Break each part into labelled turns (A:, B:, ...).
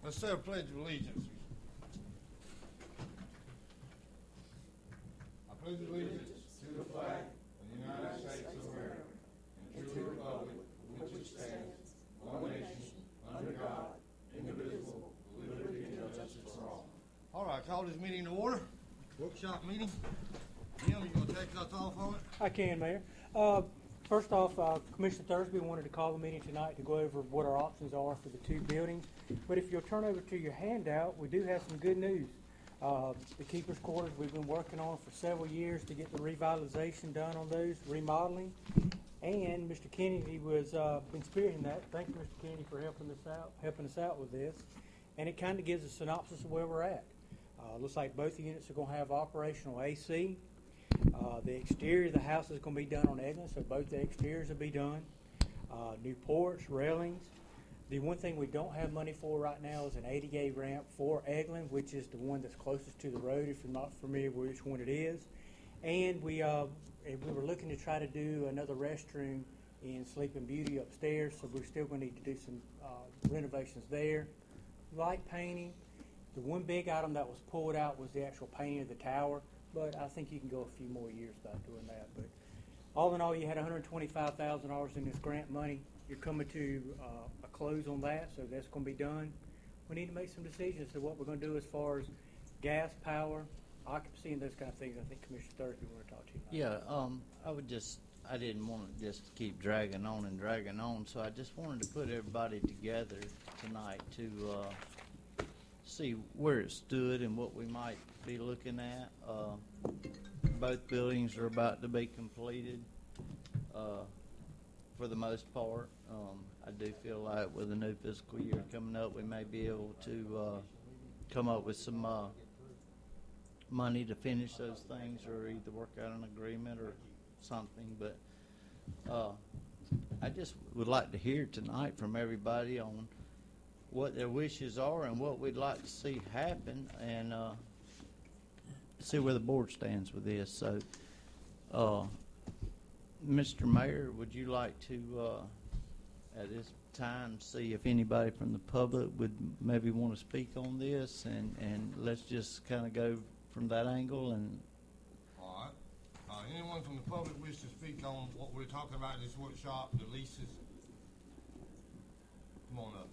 A: Let's say a pledge of allegiance. I pledge allegiance to the flag of the United States of America and to the republic for which it stands, one nation, under God, indivisible, with liberty and justice for all. All right, call this meeting to order. Workshop meeting. Jim, you gonna take us off on it?
B: I can, Mayor. First off, Commissioner Thursby wanted to call the meeting tonight to go over what our options are for the two buildings. But if you'll turn over to your handout, we do have some good news. The Keeper's Quarters, we've been working on for several years to get the revitalization done on those, remodeling. And Mr. Kennedy was been spearheading that. Thank you, Mr. Kennedy, for helping us out with this. And it kind of gives a synopsis of where we're at. Looks like both units are going to have operational AC. The exterior of the house is going to be done on Eglin, so both the exteriors will be done. New porch, railings. The one thing we don't have money for right now is an ADA ramp for Eglin, which is the one that's closest to the road, if you're not familiar with which one it is. And we were looking to try to do another restroom in Sleeping Beauty upstairs, so we're still going to need to do some renovations there. Light painting. The one big item that was pulled out was the actual painting of the tower, but I think you can go a few more years without doing that. But all in all, you had $125,000 in this grant money. You're coming to a close on that, so that's going to be done. We need to make some decisions to what we're going to do as far as gas, power, occupancy, and those kind of things. I think Commissioner Thursby wanted to talk to you about.
C: Yeah, I didn't want it just to keep dragging on, so I just wanted to put everybody together tonight to see where it stood and what we might be looking at. Both buildings are about to be completed for the most part. I do feel like with the new fiscal year coming up, we may be able to come up with some money to finish those things, or either work out an agreement or something. But I just would like to hear tonight from everybody on what their wishes are and what we'd like to see happen, and see where the board stands with this. So, Mr. Mayor, would you like to, at this time, see if anybody from the public would maybe want to speak on this, and let's just kind of go from that angle. And
A: All right. Anyone from the public wish to speak on what we're talking about in this workshop, the leases? Come on up.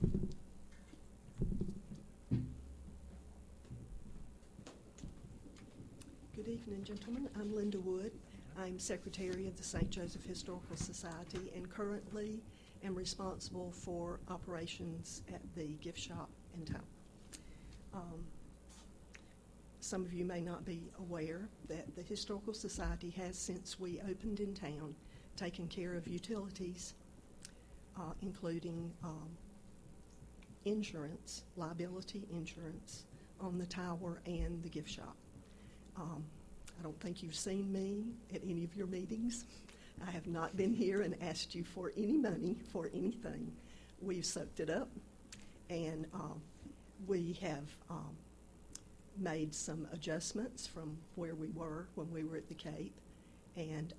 D: Good evening, gentlemen. I'm Linda Wood. I'm Secretary of the St. Joseph Historical Society and currently am responsible for operations at the gift shop in town. Some of you may not be aware that the Historical Society has, since we opened in town, taken care of utilities, including insurance, liability insurance on the tower and the gift shop. I don't think you've seen me at any of your meetings. I have not been here and asked you for any money for anything. We've soaked it up, and we have made some adjustments from where we were when we were at the Cape, and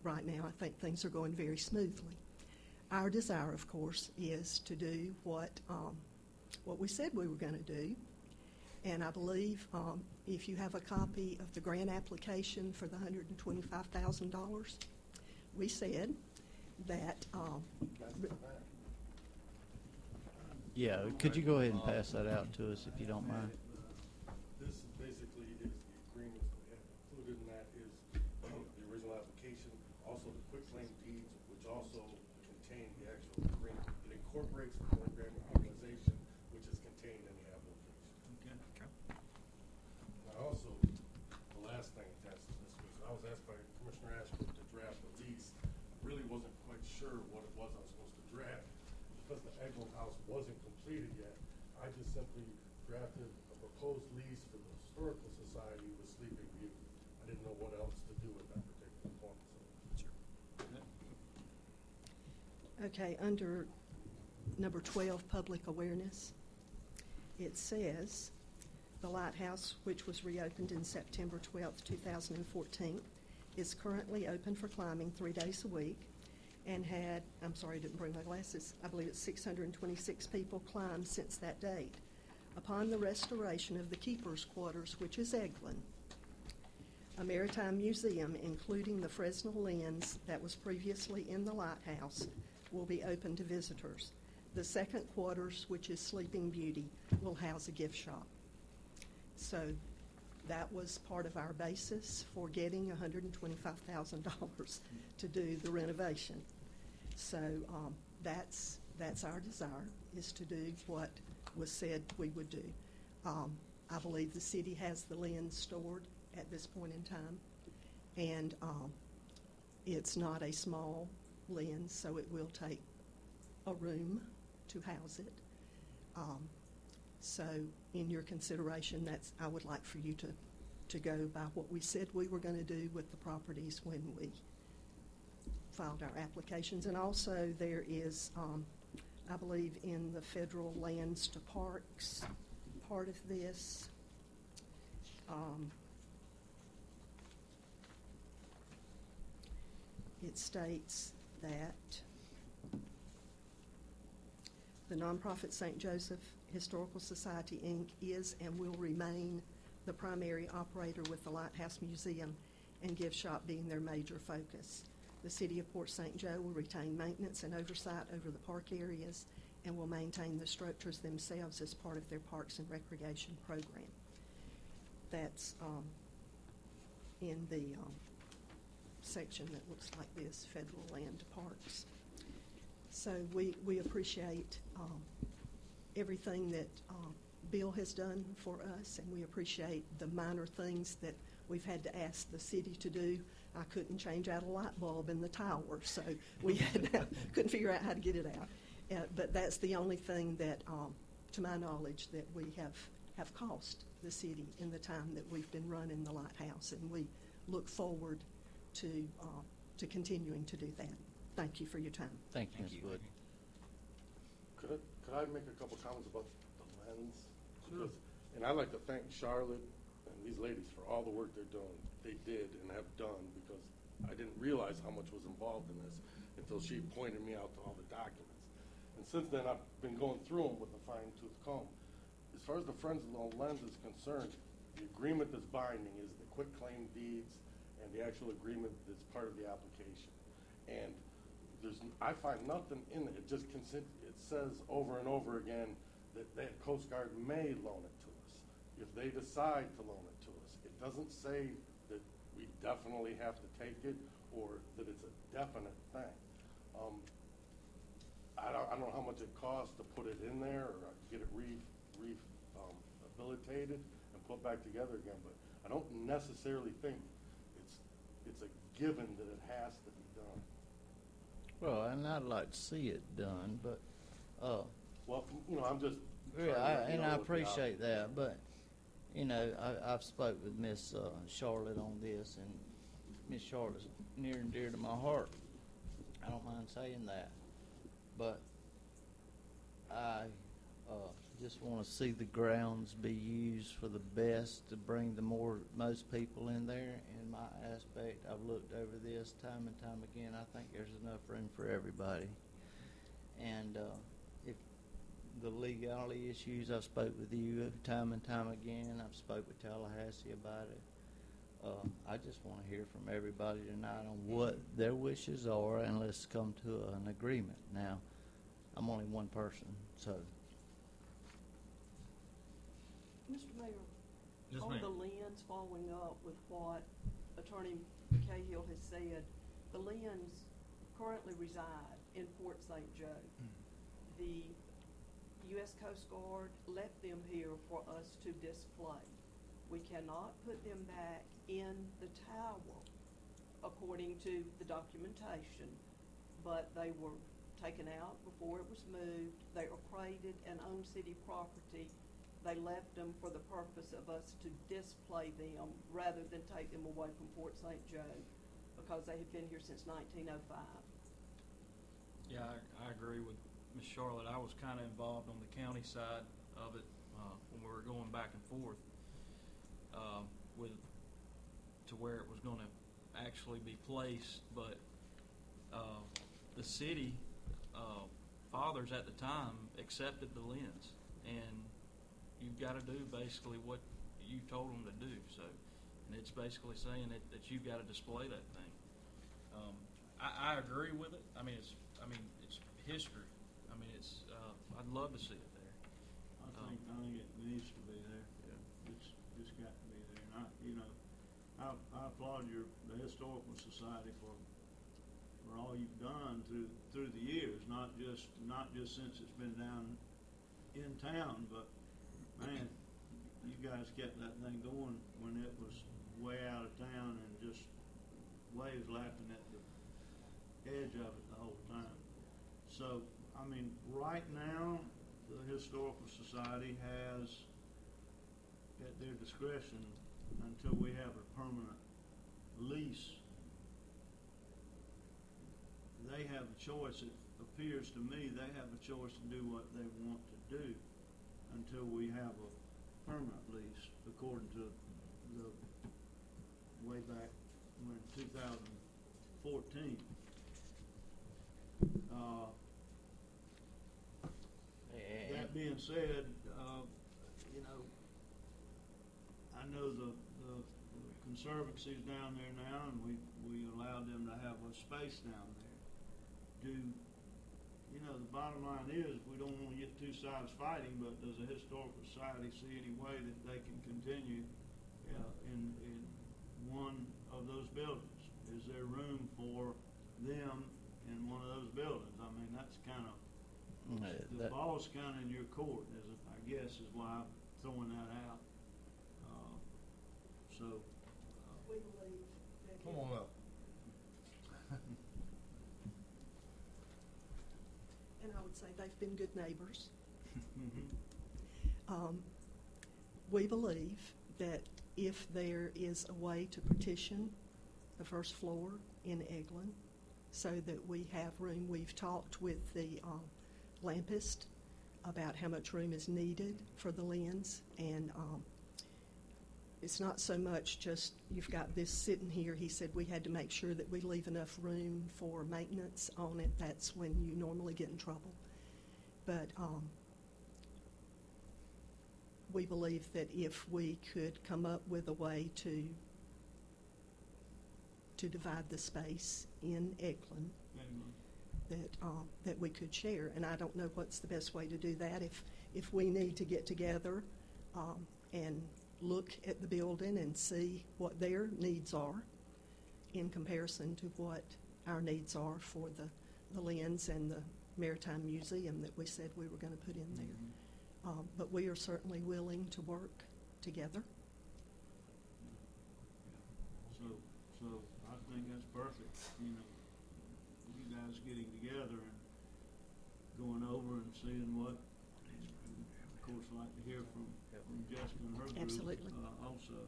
D: right now I think things are going very smoothly. Our desire, of course, is to do what we said we were going to do. And I believe if you have a copy of the grant application for the $125,000, we said that.
C: yeah, could you go ahead and pass that out to us if you don't mind?
E: This basically is the agreements we have included in that is the original application, also the quitclaim deeds, which also contain the actual agreement. It incorporates the program organization, which is contained in the application.
B: Okay.
E: Now also, the last thing attached to this was, I was asked by Commissioner Ashford to draft a lease. I really wasn't quite sure what it was I was supposed to draft. Because the Eglin house wasn't completed yet, I just simply drafted a proposed lease for the Historical Society with Sleeping Beauty. I didn't know what else to do at that particular point. So.
D: Okay, under number 12, public awareness, it says the Lighthouse, which was reopened in September 12th, 2014, is currently open for climbing 3 days a week and had, I'm sorry, I didn't bring my glasses, I believe it's 626 people climbed since that date. Upon the restoration of the Keeper's Quarters, which is Eglin, a maritime museum, including the Fresnel lens that was previously in the lighthouse, will be open to visitors. The second quarters, which is Sleeping Beauty, will house a gift shop. So that was part of our basis for getting $125,000 to do the renovation. So that's our desire, is to do what was said we would do. I believe the city has the lens stored at this point in time, and it's not a small lens, so it will take a room to house it. So in your consideration, I would like for you to go by what we said we were going to do with the properties when we filed our applications. And also there is, I believe, in the federal lands to parks part of this. It states that the nonprofit St. Joseph Historical Society, Inc. is and will remain the primary operator, with the Lighthouse Museum and gift shop being their major focus. The City of Port St. Joe will retain maintenance and oversight over the park areas and will maintain the structures themselves as part of their Parks and Recreation program. That's in the section that looks like this, Federal Land Parks. So we appreciate everything that Bill has done for us, and we appreciate the minor things that we've had to ask the city to do. I couldn't change out a light bulb in the tower, so we couldn't figure out how to get it out. But that's the only thing that, to my knowledge, that we have cost the city in the time that we've been running the lighthouse, and we look forward to continuing to do that. Thank you for your time.
C: Thank you, Ms. Wood.
E: Could I make a couple comments about the lens? Sure. And I'd like to thank Charlotte and these ladies for all the work they did and have done, because I didn't realize how much was involved in this until she pointed me out to all the documents. And since then, I've been going through them with a fine-tooth comb. As far as the Fresnel lens is concerned, the agreement that's binding is the quitclaim deeds and the actual agreement that's part of the application. And I find nothing in it. It says over and over again that the Coast Guard may loan it to us if they decide to loan it to us. It doesn't say that we definitely have to take it or that it's a definite thing. I don't know how much it costs to put it in there or get it rehabilitated and put back together again, but I don't necessarily think it's a given that it has to be done.
C: Well, and I'd like to see it done, but,
E: well, I'm just.
C: I appreciate that, but, I've spoke with Miss Charlotte on this, and Miss Charlotte's near and dear to my heart. I don't mind saying that, but I just want to see the grounds be used for the best to bring the most people in there. In my aspect, I've looked over this time and time again. I think there's enough room for everybody. And if the legality issues, I've spoke with you time and time again. I've spoke with Tallahassee about it. I just want to hear from everybody tonight on what their wishes are, and let's come to an agreement. Now, I'm only one person, so.
F: Mr. Mayor,
A: Yes,
F: on
A: ma'am.
F: the lens, following up with what Attorney Cahill has said, the lens currently reside in Port St. Joe. The U.S. Coast Guard left them here for us to display. We cannot put them back in the tower according to the documentation, but they were taken out before it was moved. They are crated and on city property. They left them for the purpose of us to display them rather than take them away from Port St. Joe, because they have been here since 1905.
G: Yeah, I agree with Ms. Charlotte. I was kind of involved on the county side of it when we were going back and forth to where it was going to actually be placed, but the the city fathers at the time accepted the lens, and you've got to do basically what you told them to do. So, and it's basically saying that you've got to display that thing. I agree with it. I mean, it's history. I mean, I'd love to see it there.
H: I think it needs to be there. Yeah. It's got to be there. And I applaud the Historical Society for all you've done through the years, not just since it's been down in town, but man, you guys kept that thing going when it was way out of town and just waves lapping at the edge of it the whole time. So, I mean, right now, the Historical Society has, at their discretion, until we have a permanent lease, they have a choice. It appears to me they have a choice to do what they want to do until we have a permanent lease, according to the way back when 2014. That being said, I know the Conservancy's down there now, and we allowed them to have a space down there. The bottom line is, we don't want to get two sides fighting, but does the Historical Society see any way that they can continue in one of those buildings? Is there room for them in one of those buildings? I mean, that's kind of, the ball's kind of in your court, I guess, is why I'm throwing that out.
F: We believe that.
A: Come on up.
D: And I would say they've been good neighbors.
H: Mm-hmm.
D: We believe that if there is a way to partition the first floor in Eglin so that we have room, we've talked with the lampist about how much room is needed for the lens, and it's not so much just you've got this sitting here. He said we had to make sure that we leave enough room for maintenance on it. That's when you normally get in trouble. But we believe that if we could come up with a way to divide the space in Eglin, that we could share. And I don't know what's the best way to do that. If we need to get together and look at the building and see what their needs are in comparison to what our needs are for the lens and the Maritime Museum that we said we were going to put in there.
H: Mm-hmm.
D: But we are certainly willing to work together.
H: So I think that's perfect. You guys getting together and going over and seeing what, of course, I'd like to hear from Jessica and her group.
D: Absolutely.
H: Also,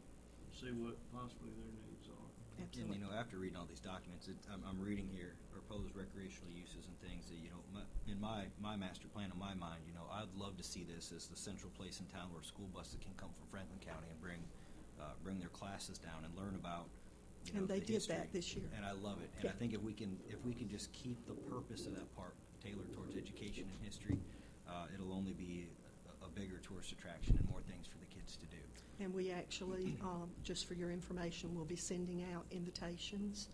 H: see what possibly their needs are.
D: Absolutely.
I: And after reading all these documents, I'm reading here proposed recreational uses and things that in my master plan in my mind, I'd love to see this as the central place in town where school buses can come from Franklin County and bring their classes down and learn about.
D: And they
I: the
D: did
I: history.
D: that this year.
I: And I love it. And
D: Yeah.
I: I think if we can just keep the purpose of that park tailored towards education and history, it'll only be a bigger tourist attraction and more things for the kids to do.
D: And we actually, just for your information, will be sending out invitations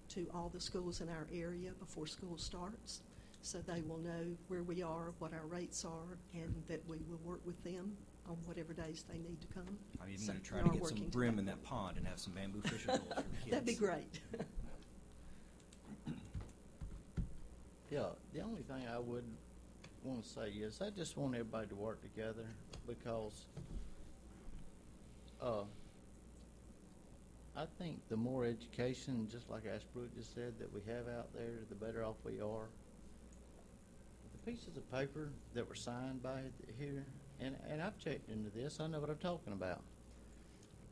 D: to all the schools in our area before school starts, so they will know where we are, what our rates are, and that we will work with them on whatever days they need to come.
I: I'm even
D: So
I: going to try
D: we
I: to
D: are
I: get some
D: working
I: brim in
D: together.
I: that pond and have some bamboo fishing poles for the kids.
D: That'd be great.
C: Yeah, the only thing I would want to say is I just want everybody to work together, because I think the more education, just like Ashbrook just said, that we have out there, the better off we are. The pieces of paper that were signed by here, and I've checked into this, I know what I'm talking about.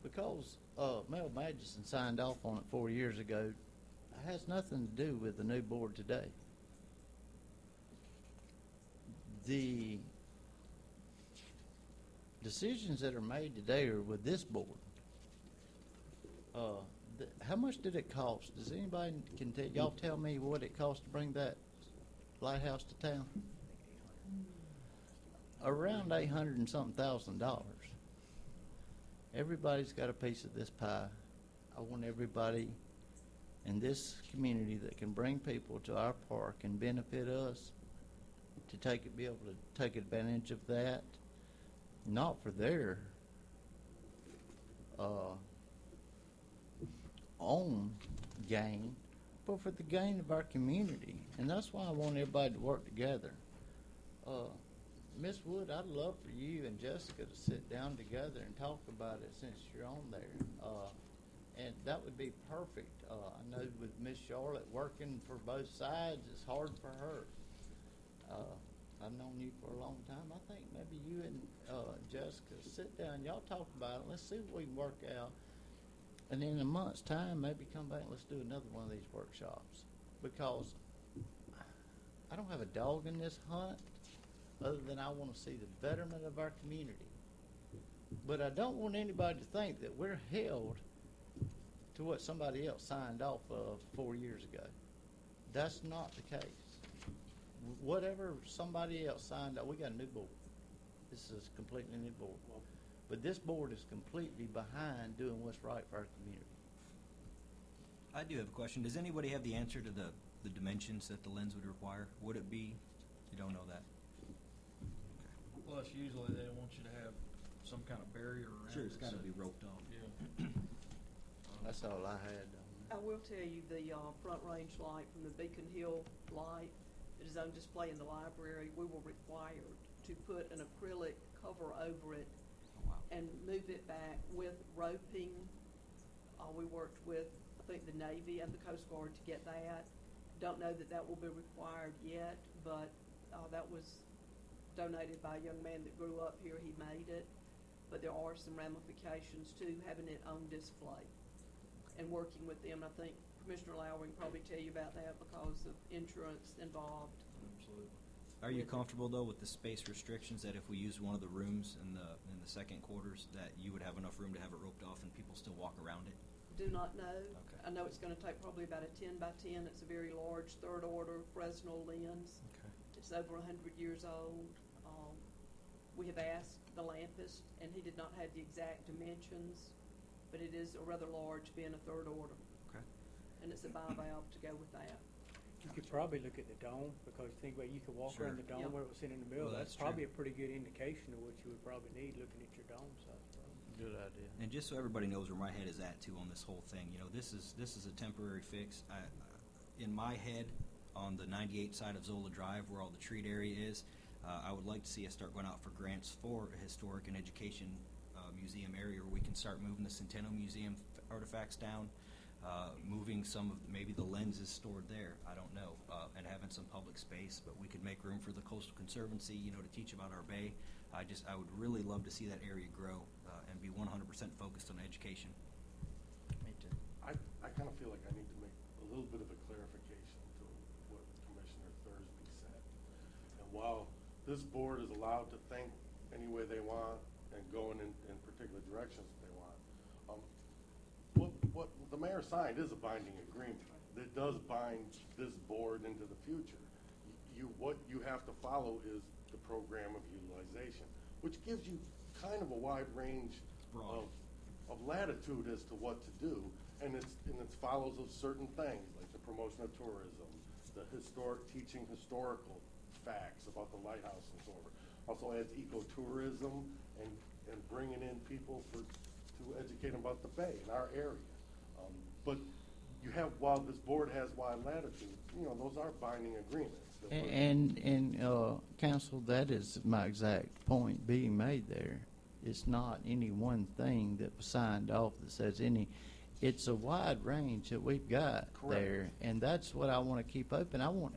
C: Because Mel Magison signed off on it 4 years ago, it has nothing to do with the new board today. The decisions that are made today are with this board. How much did it cost? Does anybody y'all tell me what it cost to bring that lighthouse to town? Around $800 and something thousand. Everybody's got a piece of this pie. I want everybody in this community that can bring people to our park and benefit us to be able to take advantage of that, not for their own gain, but for the gain of our community. And that's why I want everybody to work together. Miss Wood, I'd love for you and Jessica to sit down together and talk about it since you're on there. And that would be perfect. I know with Miss Charlotte working for both sides, it's hard for her. I've known you for a long time. I think maybe you and Jessica sit down, y'all talk about it. Let's see what we can work out. And in a month's time, maybe come back and let's do another one of these workshops. Because I don't have a dog in this hunt other than I want to see the betterment of our community. But I don't want anybody to think that we're held to what somebody else signed off of 4 years ago. That's not the case. Whatever somebody else signed up, we got a new board. This is a completely new board. But this board is completely behind doing what's right for our community.
I: I do have a question. Does anybody have the answer to the dimensions that the lens would require? Would it be? You don't know that?
G: Plus, usually they want you to have some kind of barrier around it.
I: Sure, it's got to be roped off.
G: Yeah.
C: That's all I had.
F: I will tell you, the front range light from the Beacon Hill light that is on display in the library, we were required to put an acrylic cover over it and move it back with roping. We worked with, I think, the Navy and the Coast Guard to get that. Don't know that that will be required yet, but that was donated by a young man that grew up here. He made it. But there are some ramifications to having it on display and working with them. I think Commissioner Lowry can probably tell you about that because of insurance involved.
G: Absolutely.
I: Are you comfortable though with the space restrictions that if we use one of the rooms in the second quarters that you would have enough room to have it roped off and people still walk around it?
F: Do not know.
I: Okay.
F: I know it's going to take probably about a 10 by 10. It's a very large third order Fresnel lens.
I: Okay.
F: It's over 100 years old. We have asked the lampist, and he did not have the exact dimensions, but it is a rather large, being a third order.
I: Okay.
F: And it's a bivalve to go with that.
B: You could probably look at the dome, because think about you could walk
I: Sure.
B: around the dome
F: Yep.
B: where it was sitting in the middle.
I: Well,
B: That's
I: that's
B: probably
I: true.
B: a pretty good indication of what you would probably need looking at your dome size.
C: Good idea.
I: And just so everybody knows where my head is at too on this whole thing, this is a temporary fix. In my head, on the 98 side of Zola Drive, where all the treat area is, I would like to see us start going out for grants for a historic and education museum area where we can start moving the Centennial Museum artifacts down, moving some of maybe the lenses stored there. I don't know, and having some public space, but we could make room for the Coastal Conservancy, to teach about our bay. I would really love to see that area grow and be 100% focused on education.
C: Me too.
E: I kind of feel like I need to make a little bit of a clarification to what Commissioner Thursby said. And while this board is allowed to think any way they want and go in particular directions that they want, what the mayor signed is a binding agreement that does bind this board into the future. What you have to follow is the program of utilization, which gives you kind of a wide range of latitude as to what to do, and it follows of certain things like the promotion of tourism, the teaching historical facts about the lighthouse and so forth. Also adds ecotourism and bringing in people to educate them about the bay in our area. But while this board has wide latitude, those are binding agreements.
C: And counsel, that is my exact point being made there. It's not any one thing that was signed off that says it's a wide range that we've got.
E: Correct.
C: There, and that's what I want to keep open. I want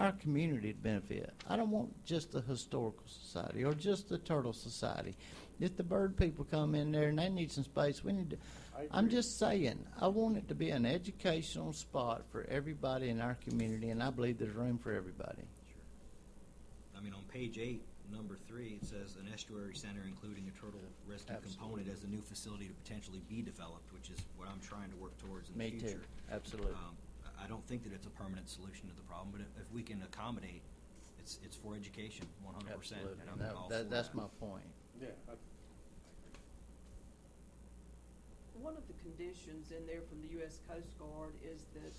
C: our community to benefit. I don't want just the Historical Society or just the Turtle Society. If the bird people come in there and they need some space, we need to. I'm just saying, I want it to be an educational spot for everybody in our community, and I believe there's room for everybody.
I: Sure. I mean, on page 8, number 3, it says an estuary center including a turtle rescue component as a new facility to potentially be developed, which is what I'm trying to work towards in the
C: Me
I: future.
C: too. Absolutely.
I: I don't think that it's a permanent solution to the problem, but if we can accommodate, it's for education, 100%.
C: Absolutely.
I: And I'm all for
C: That's
I: that.
C: my point.
E: Yeah,
F: One of the conditions in there from the U.S. Coast Guard is that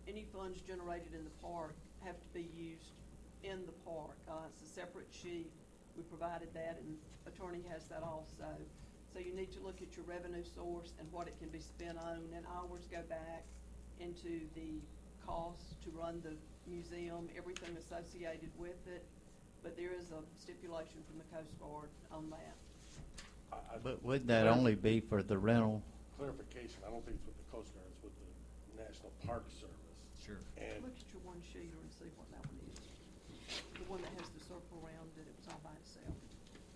F: any funds generated in the park have to be used in the park. It's a separate sheet. We provided that, and attorney has that also. So you need to look at your revenue source and what it can be spent on, and hours go back into the cost to run the museum, everything associated with it. But there is a stipulation from the Coast Guard on that.
C: But would that only be for the rental?
E: Clarification, I don't think it's with the Coast Guard, it's with the National Park Service.
I: Sure.
E: And
F: Look at your one sheeter and see what that one is. The one that has the circle around it, it's all by itself.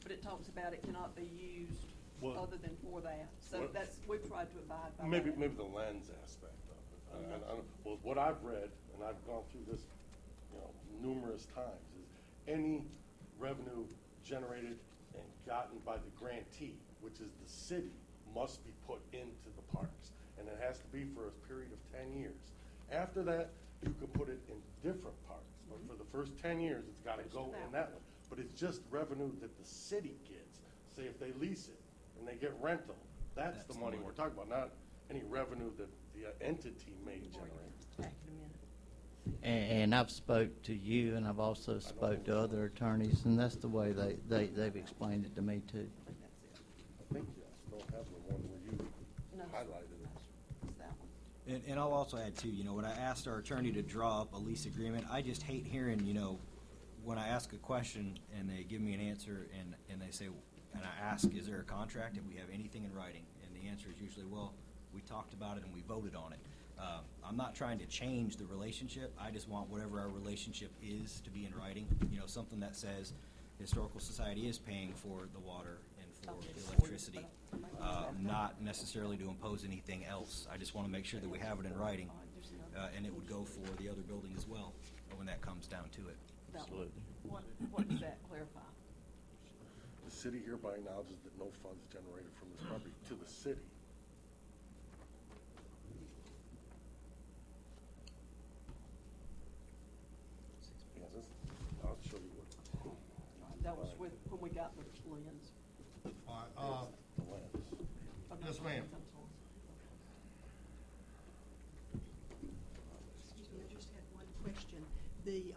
F: But it talks about it cannot be used
E: Well,
F: other than for that. So
E: what-
F: that's, we've tried to abide by
E: maybe
F: that.
E: the lens aspect of it. Well, what I've read, and I've gone through this, numerous times, is any revenue generated and gotten by the grantee, which is the city, must be put into the parks. And it has to be for a period of 10 years. After that, you can put it in different parks. But for the first 10 years, it's gotta go in that one. But it's just revenue that the city gets. Say if they lease it and they get rental, that's the money we're talking about, not any revenue that the entity may generate.
F: Back in a minute.
C: And I've spoke to you, and I've also spoke to other attorneys, and that's the way they've explained it to me too.
F: I think that's it.
E: I think you don't have the one where you
F: No,
E: highlighted it.
F: it's that one.
I: And I'll also add too, when I asked our attorney to draw up a lease agreement, I just hate hearing, when I ask a question and they give me an answer and they say, and I ask, is there a contract? If we have anything in writing? And the answer is usually, well, we talked about it and we voted on it. I'm not trying to change the relationship. I just want whatever our relationship is to be in writing. Something that says Historical Society is paying for the water and for the electricity, not necessarily to impose anything else. I just want to make sure that we have it in writing, and it would go for the other building as well when that comes down to it.
F: That one.
C: Absolutely.
F: What does that clarify?
E: The city hereby acknowledges that no funds generated from this property to the city. Yeah, I'll show you what.
F: That was with, when we got the lens.
A: All right,
E: The lens.
F: Oh, no,
A: Yes, ma'am.
F: I'm sorry.
D: Excuse me, I just had one question. The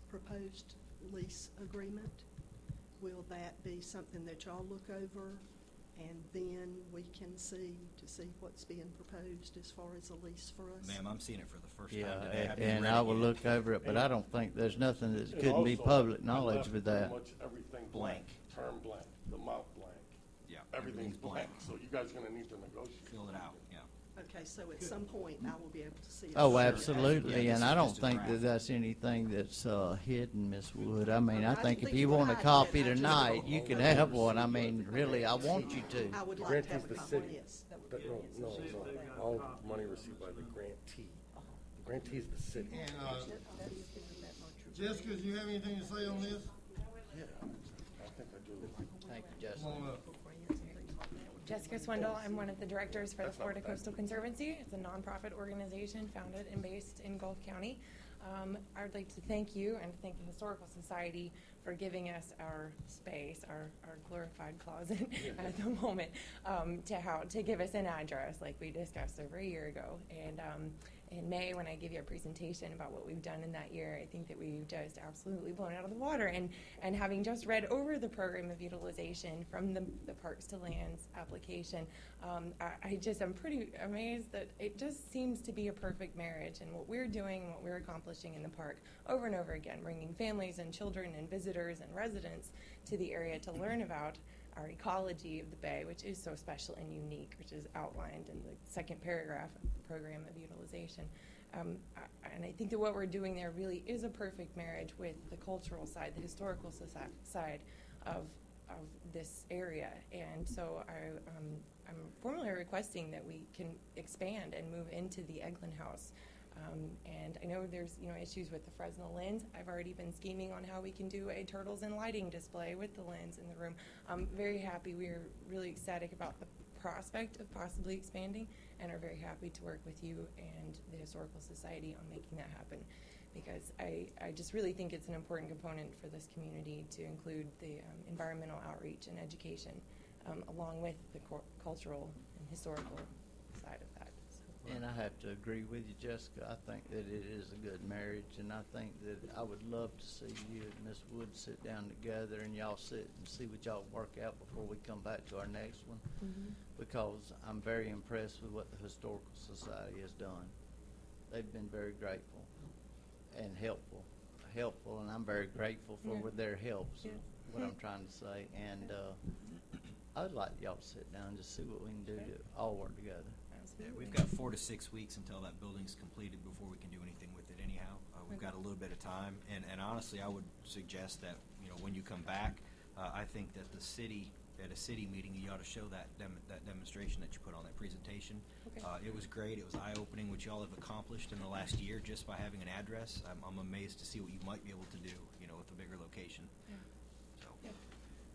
D: proposed lease agreement, will that be something that y'all look over and then we can see what's being proposed as far as a lease for us?
I: Ma'am, I'm seeing it for the first
C: Yeah,
I: time today. I haven't
C: and
I: read
C: I
I: it
C: will
I: yet.
C: look over it, but I don't think there's nothing that
E: And
C: couldn't be
E: also,
C: public
E: I
C: knowledge
E: left
C: with
E: pretty
C: that.
E: much everything
I: Blank.
E: Term blank, the amount blank.
I: Yeah,
E: Everything's blank, so you guys are gonna need to negotiate.
I: Fill it out, yeah.
D: Okay, so at some point I will be able to see it.
C: Oh,
I: Sure.
C: absolutely,
I: Yeah,
C: and
I: this
C: I
I: is
C: don't
I: just a
C: think
I: draft.
C: that that's anything that's hidden, Miss Wood. I mean,
D: I
C: I
D: don't
C: think if
D: think
C: you
D: you would
C: want a
D: hide
C: copy
D: that. I just-
C: tonight, you can have one. I mean, really, I want you to.
D: I would
E: The
D: like to have
E: grantee's
D: a
E: the
D: copy,
E: city.
D: yes.
E: No, all money received by the grantee. The grantee is the city.
A: and,
F: That is different, that not true.
A: Jessica, do you have anything to say on this?
E: Yeah, I think I do.
C: Thank you,
A: Come
C: Justin.
A: on up.
J: Jessica Swindle, I'm one of the directors for the
E: That's not
J: Florida
E: bad.
J: Coastal Conservancy. It's a nonprofit organization founded and based in Gulf County. I would like to thank you and thank the Historical Society for giving us our space, our glorified closet at the moment, to give us an address like we discussed over a year ago. And in May, when I give you a presentation about what we've done in that year, I think that we've just absolutely blown it out of the water. And having just read over the program of utilization from the Parks to Lands application, I'm pretty amazed that it just seems to be a perfect marriage. And what we're doing and what we're accomplishing in the park over and over again, bringing families and children and visitors and residents to the area to learn about our ecology of the bay, which is so special and unique, which is outlined in the second paragraph of the program of utilization. And I think that what we're doing there really is a perfect marriage with the cultural side, the historical side of this area. And so I'm formally requesting that we can expand and move into the Eglin House. And I know there's issues with the Fresnel lens. I've already been scheming on how we can do a turtles and lighting display with the lens in the room. I'm very happy. We're really ecstatic about the prospect of possibly expanding, and are very happy to work with you and the Historical Society on making that happen. Because I just really think it's an important component for this community to include the environmental outreach and education, along with the cultural and historical side of that. So.
C: And I have to agree with you, Jessica. I think that it is a good marriage, and I think that I would love to see you and Miss Wood sit down together and y'all sit and see what y'all work out before we come back to our next one.
J: Mm-hmm.
C: Because I'm very impressed with what the Historical Society has done. They've been very grateful and helpful, and I'm very grateful for
J: Yeah.
C: their help. So
J: Yeah.
C: what I'm trying to say, and I'd like y'all to sit down and just see what we can do to all work together.
I: Yeah,
J: Absolutely.
I: we've got 4 to 6 weeks until that building's completed before we can do anything with it anyhow. We've got a little bit of time, and honestly, I would suggest that, when you come back, I think that at a city meeting, you ought to show that demonstration that you put on that presentation.
J: Okay.
I: It was great. It was eye-opening what y'all have accomplished in the last year just by having an address. I'm amazed to see what you might be able to do, with a bigger location.
J: Yeah.
I: So.
J: Yeah.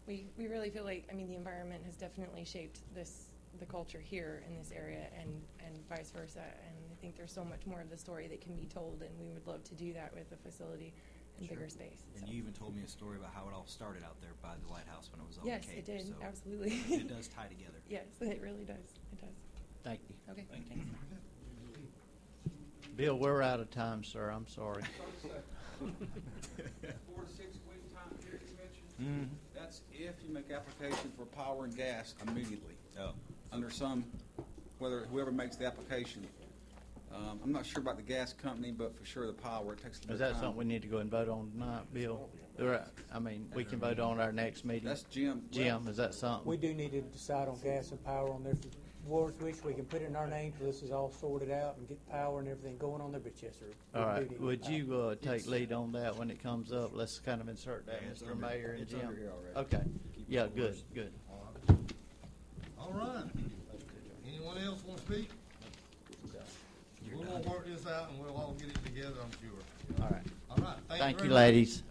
J: We really feel like, the environment has definitely shaped the culture here in this area, and vice versa. And I think there's so much more of the story that can be told, and we would love to do that with a facility and
I: Sure.
J: bigger space.
I: And
J: So.
I: you even told me a story about how it all started out there by the lighthouse when it was on
J: Yes,
I: the Cape.
J: it did.
I: So
J: Absolutely.
I: it does tie together.
J: Yes, it really does. It does.
C: Thank you.
J: Okay.
I: Thank you.
J: Thanks.
C: Bill, we're out of time, sir. I'm sorry.
A: 4 to 6 week time period you mentioned?
I: Mm-hmm.
A: That's if you make application for power and gas immediately.
I: Oh.
A: Under whoever makes the application. I'm not sure about the gas company, but for sure the power, it takes a bit
C: Is
A: of
C: that
A: time.
C: something we need to go and vote on tonight, Bill? We can vote on our next meeting.
A: That's Jim.
C: Jim, is that something?
B: We do need to decide on gas and power on there. If the board's wish, we can put it in our name till this is all sorted out and get power and everything going on there, but yes, sir. we
C: All
B: do
C: right,
B: need
C: would
B: power.
C: you take lead on that when it comes up? Let's kind of insert that,
I: Yeah, it's
C: Mr.
I: under-
C: Mayor and
I: it's
C: Jim.
I: under here already.
C: Okay,
I: Keep it
C: yeah,
I: on
C: good,
I: yours.
C: good.
K: All right. Anyone else want to speak? We're gonna work this out and we'll all get it together, I'm sure.
C: All right,
K: All right,
C: thank
K: very
C: you,
K: much.
C: ladies.